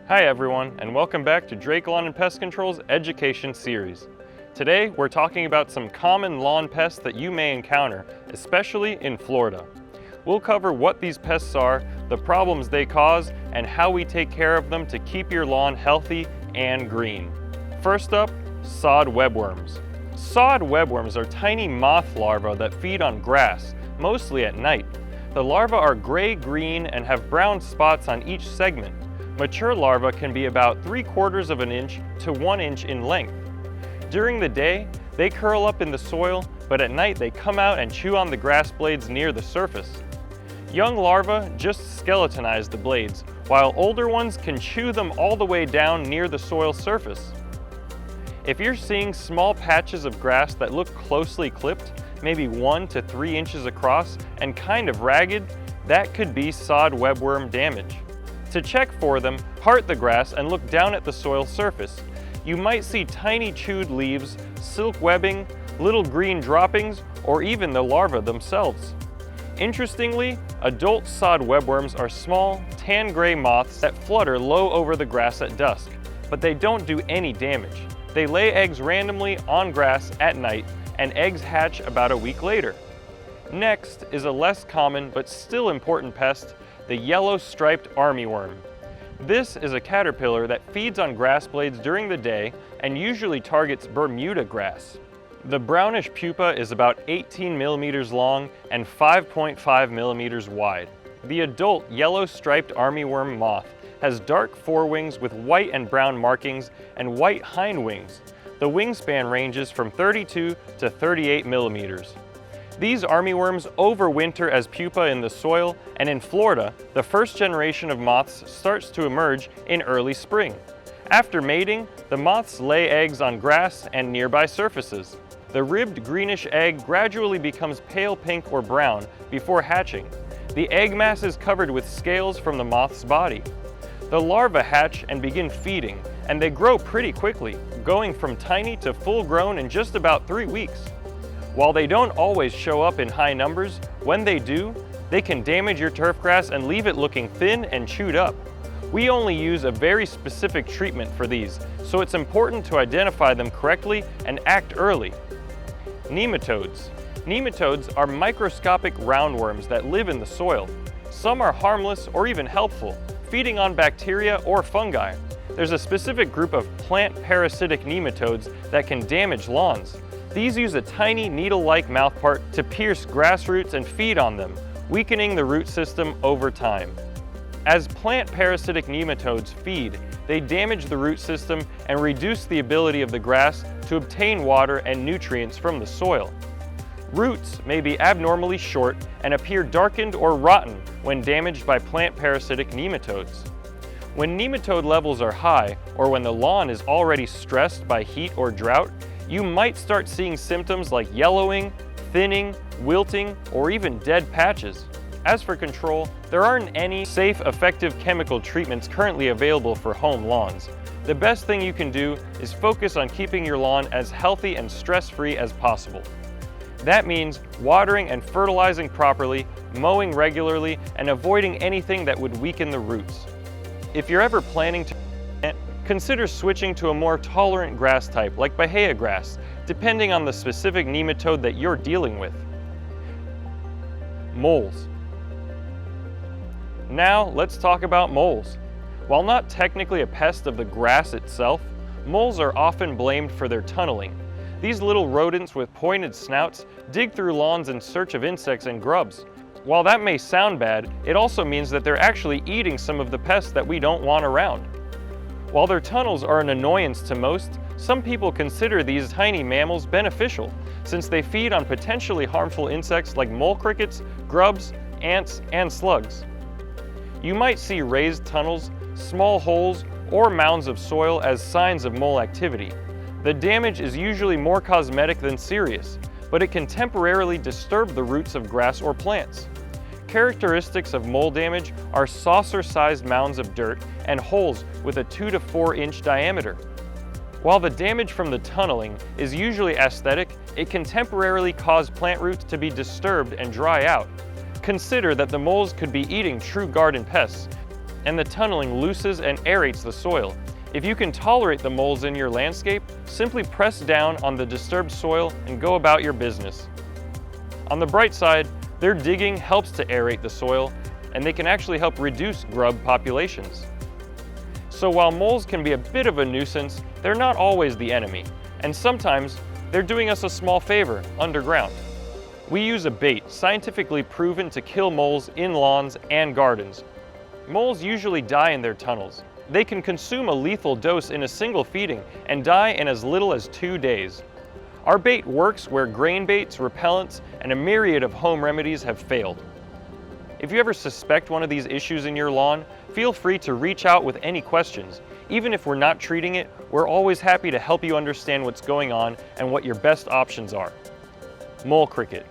Hi everyone, and welcome back to Drake Lawn and Pest Control's Education Series. Today we're talking about some common lawn pests that you may encounter, especially in Florida. We'll cover what these pests are, the problems they cause, and how we take care of them to keep your lawn healthy and green. First up, sod webworms. Sod webworms are tiny moth larvae that feed on grass, mostly at night. The larvae are gray-green and have brown spots on each segment. Mature larvae can be about 3/4 of an inch to 1 inch in length. During the day, they curl up in the soil, but at night they come out and chew on the grass blades near the surface. Young larvae just skeletonize the blades, while older ones can chew them all the way down near the soil surface. If you're seeing small patches of grass that look closely clipped, maybe 1 to 3 inches across and kind of ragged, that could be sod webworm damage. To check for them, part the grass and look down at the soil surface. You might see tiny chewed leaves, silk webbing, little green droppings, or even the larvae themselves. Interestingly, adult sod webworms are small, tan-gray moths that flutter low over the grass at dusk, but they don't do any damage. They lay eggs randomly on grass at night, and eggs hatch about a week later. Next is a less common but still important pest, the yellow striped armyworm. This is a caterpillar that feeds on grass blades during the day and usually targets Bermuda grass. The brownish pupa is about 18 millimeters long and 5.5 millimeters wide. The adult yellow striped armyworm moth has dark forewings with white and brown markings and white hind wings. The wingspan ranges from 32 to 38 millimeters. These armyworms overwinter as pupa in the soil, and in Florida, the first generation of moths starts to emerge in early spring. After mating, the moths lay eggs on grass and nearby surfaces. The ribbed greenish egg gradually becomes pale pink or brown before hatching. The egg mass is covered with scales from the moth's body. The larvae hatch and begin feeding, and they grow pretty quickly, going from tiny to full grown in just about 3 weeks. While they don't always show up in high numbers, when they do, they can damage your turf grass and leave it looking thin and chewed up. We only use a very specific treatment for these, so it's important to identify them correctly and act early. Nematodes. Nematodes are microscopic roundworms that live in the soil. Some are harmless or even helpful, feeding on bacteria or fungi. There's a specific group of plant parasitic nematodes that can damage lawns. These use a tiny needle-like mouthpart to pierce grass roots and feed on them, weakening the root system over time. As plant parasitic nematodes feed, they damage the root system and reduce the ability of the grass to obtain water and nutrients from the soil. Roots may be abnormally short and appear darkened or rotten when damaged by plant parasitic nematodes. When nematode levels are high, or when the lawn is already stressed by heat or drought, you might start seeing symptoms like yellowing, thinning, wilting, or even dead patches. As for control, there aren't any safe, effective chemical treatments currently available for home lawns. The best thing you can do is focus on keeping your lawn as healthy and stress-free as possible. That means watering and fertilizing properly, mowing regularly, and avoiding anything that would weaken the roots. If you're ever planning to plant, consider switching to a more tolerant grass type like Bahia grass, depending on the specific nematode that you're dealing with. Moles. Now let's talk about moles. While not technically a pest of the grass itself, moles are often blamed for their tunneling. These little rodents with pointed snouts dig through lawns in search of insects and grubs. While that may sound bad, it also means that they're actually eating some of the pests that we don't want around. While their tunnels are an annoyance to most, some people consider these tiny mammals beneficial, since they feed on potentially harmful insects like mole crickets, grubs, ants, and slugs. You might see raised tunnels, small holes, or mounds of soil as signs of mole activity. The damage is usually more cosmetic than serious, but it can temporarily disturb the roots of grass or plants. Characteristics of mole damage are saucer-sized mounds of dirt and holes with a 2 to 4 inch diameter. While the damage from the tunneling is usually aesthetic, it can temporarily cause plant roots to be disturbed and dry out. Consider that the moles could be eating true garden pests, and the tunneling loosens and aerates the soil. If you can tolerate the moles in your landscape, simply press down on the disturbed soil and go about your business. On the bright side, their digging helps to aerate the soil, and they can actually help reduce grub populations. So while moles can be a bit of a nuisance, they're not always the enemy, and sometimes they're doing us a small favor underground. We use a bait scientifically proven to kill moles in lawns and gardens. Moles usually die in their tunnels. They can consume a lethal dose in a single feeding and die in as little as 2 days. Our bait works where grain baits, repellents, and a myriad of home remedies have failed. If you ever suspect one of these issues in your lawn, feel free to reach out with any questions. Even if we're not treating it, we're always happy to help you understand what's going on and what your best options are. Mole cricket.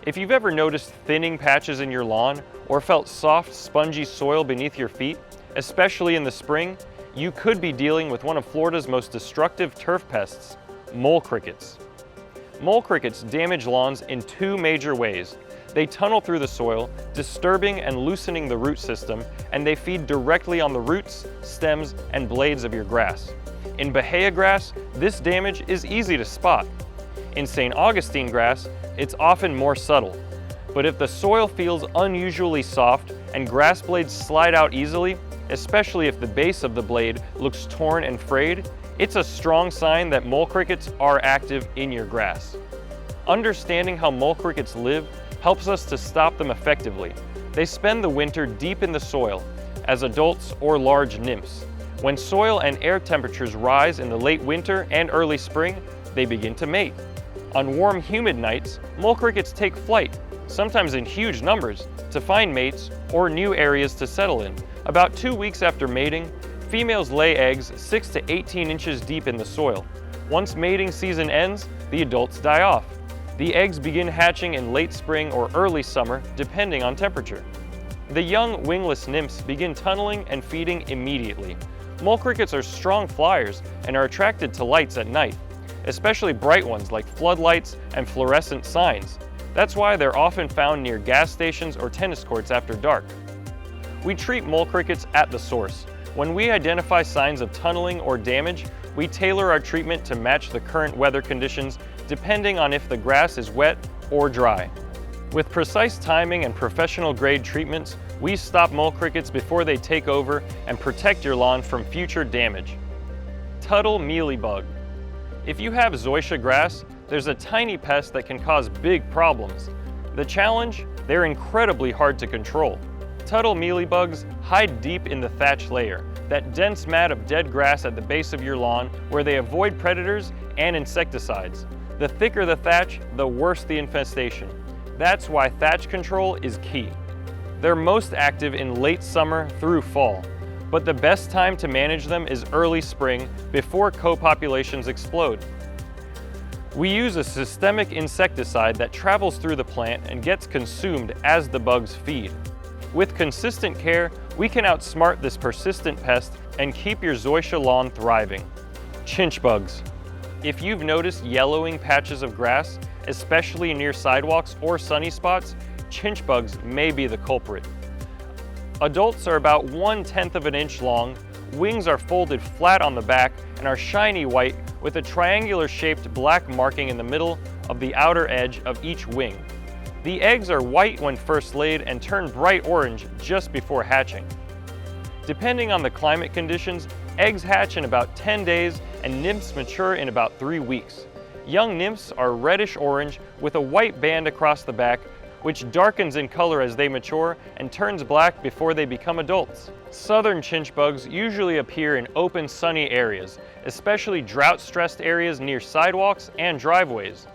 If you've ever noticed thinning patches in your lawn or felt soft, spongy soil beneath your feet, especially in the spring, you could be dealing with one of Florida's most destructive turf pests, mole crickets. Mole crickets damage lawns in 2 major ways. They tunnel through the soil, disturbing and loosening the root system, and they feed directly on the roots, stems, and blades of your grass. In Bahia grass, this damage is easy to spot. In St. Augustine grass, it's often more subtle. But if the soil feels unusually soft and grass blades slide out easily, especially if the base of the blade looks torn and frayed, it's a strong sign that mole crickets are active in your grass. Understanding how mole crickets live helps us to stop them effectively. They spend the winter deep in the soil as adults or large nymphs. When soil and air temperatures rise in the late winter and early spring, they begin to mate. On warm, humid nights, mole crickets take flight, sometimes in huge numbers, to find mates or new areas to settle in. About 2 weeks after mating, females lay eggs 6 to 18 inches deep in the soil. Once mating season ends, the adults die off. The eggs begin hatching in late spring or early summer, depending on temperature. The young wingless nymphs begin tunneling and feeding immediately. Mole crickets are strong flyers and are attracted to lights at night, especially bright ones like floodlights and fluorescent signs. That's why they're often found near gas stations or tennis courts after dark. We treat mole crickets at the source. When we identify signs of tunneling or damage, we tailor our treatment to match the current weather conditions, depending on if the grass is wet or dry. With precise timing and professional grade treatments, we stop mole crickets before they take over and protect your lawn from future damage. Tuttle mealybug. If you have zoysia grass, there's a tiny pest that can cause big problems. The challenge? They're incredibly hard to control. Tuttle mealybugs hide deep in the thatch layer, that dense mat of dead grass at the base of your lawn where they avoid predators and insecticides. The thicker the thatch, the worse the infestation. That's why thatch control is key. They're most active in late summer through fall, but the best time to manage them is early spring before co-populations explode. We use a systemic insecticide that travels through the plant and gets consumed as the bugs feed. With consistent care, we can outsmart this persistent pest and keep your zoysia lawn thriving. Chinch bugs. If you've noticed yellowing patches of grass, especially near sidewalks or sunny spots, chinch bugs may be the culprit. Adults are about 1/10 of an inch long, wings are folded flat on the back, and are shiny white with a triangular shaped black marking in the middle of the outer edge of each wing. The eggs are white when first laid and turn bright orange just before hatching. Depending on the climate conditions, eggs hatch in about 10 days and nymphs mature in about 3 weeks. Young nymphs are reddish orange with a white band across the back, which darkens in color as they mature and turns black before they become adults. Southern chinch bugs usually appear in open, sunny areas, especially drought-stressed areas near sidewalks and driveways.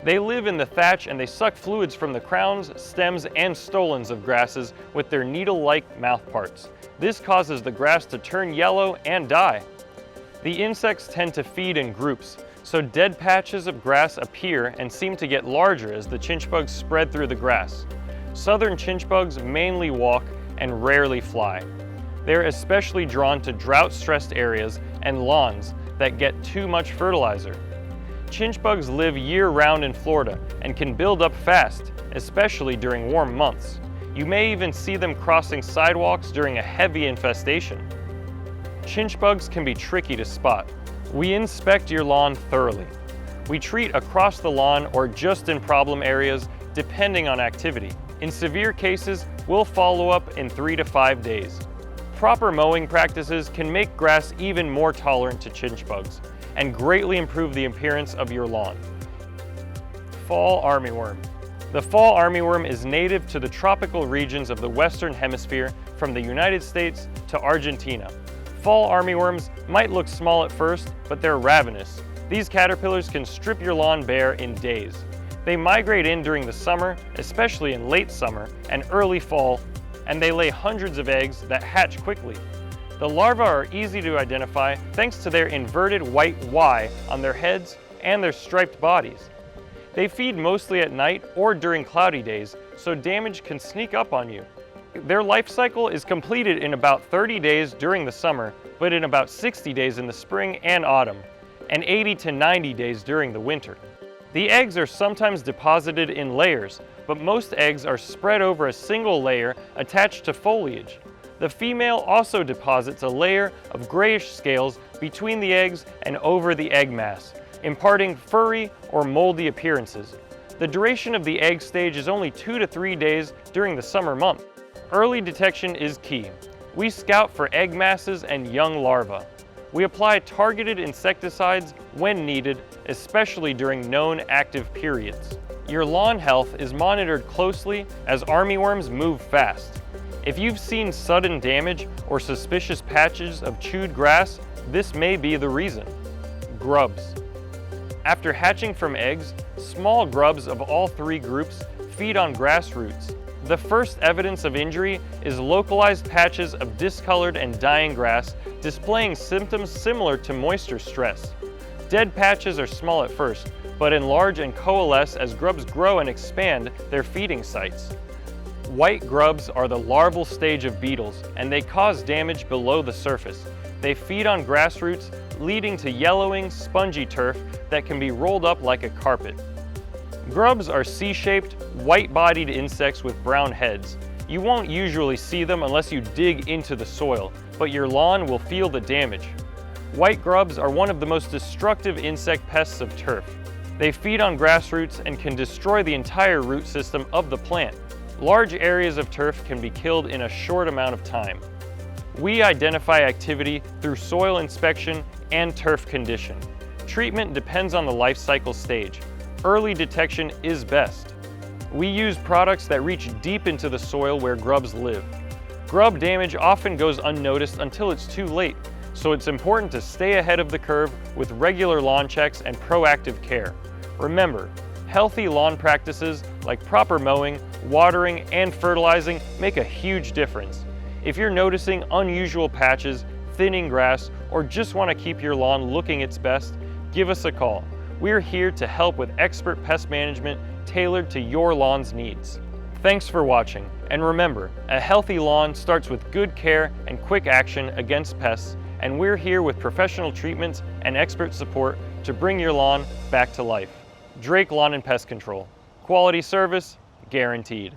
They live in the thatch and they suck fluids from the crowns, stems, and stolons of grasses with their needle-like mouthparts. This causes the grass to turn yellow and die. The insects tend to feed in groups, so dead patches of grass appear and seem to get larger as the chinch bugs spread through the grass. Southern chinch bugs mainly walk and rarely fly. They're especially drawn to drought-stressed areas and lawns that get too much fertilizer. Chinch bugs live year-round in Florida and can build up fast, especially during warm months. You may even see them crossing sidewalks during a heavy infestation. Chinch bugs can be tricky to spot. We inspect your lawn thoroughly. We treat across the lawn or just in problem areas, depending on activity. In severe cases, we'll follow up in 3 to 5 days. Proper mowing practices can make grass even more tolerant to chinch bugs and greatly improve the appearance of your lawn. Fall armyworm. The fall armyworm is native to the tropical regions of the Western Hemisphere from the United States to Argentina. Fall armyworms might look small at first, but they're ravenous. These caterpillars can strip your lawn bare in days. They migrate in during the summer, especially in late summer and early fall, and they lay hundreds of eggs that hatch quickly. The larvae are easy to identify thanks to their inverted white Y on their heads and their striped bodies. They feed mostly at night or during cloudy days, so damage can sneak up on you. Their life cycle is completed in about 30 days during the summer, but in about 60 days in the spring and autumn, and 80 to 90 days during the winter. The eggs are sometimes deposited in layers, but most eggs are spread over a single layer attached to foliage. The female also deposits a layer of grayish scales between the eggs and over the egg mass, imparting furry or moldy appearances. The duration of the egg stage is only 2 to 3 days during the summer month. Early detection is key. We scout for egg masses and young larvae. We apply targeted insecticides when needed, especially during known active periods. Your lawn health is monitored closely as armyworms move fast. If you've seen sudden damage or suspicious patches of chewed grass, this may be the reason. Grubs. After hatching from eggs, small grubs of all 3 groups feed on grass roots. The first evidence of injury is localized patches of discolored and dying grass displaying symptoms similar to moisture stress. Dead patches are small at first, but enlarge and coalesce as grubs grow and expand their feeding sites. White grubs are the larval stage of beetles, and they cause damage below the surface. They feed on grass roots, leading to yellowing, spongy turf that can be rolled up like a carpet. Grubs are C-shaped, white-bodied insects with brown heads. You won't usually see them unless you dig into the soil, but your lawn will feel the damage. White grubs are one of the most destructive insect pests of turf. They feed on grass roots and can destroy the entire root system of the plant. Large areas of turf can be killed in a short amount of time. We identify activity through soil inspection and turf condition. Treatment depends on the life cycle stage. Early detection is best. We use products that reach deep into the soil where grubs live. Grub damage often goes unnoticed until it's too late, so it's important to stay ahead of the curve with regular lawn checks and proactive care. Remember, healthy lawn practices like proper mowing, watering, and fertilizing make a huge difference. If you're noticing unusual patches, thinning grass, or just want to keep your lawn looking its best, give us a call. We're here to help with expert pest management tailored to your lawn's needs. Thanks for watching, and remember, a healthy lawn starts with good care and quick action against pests, and we're here with professional treatments and expert support to bring your lawn back to life. Drake Lawn and Pest Control. Quality service guaranteed.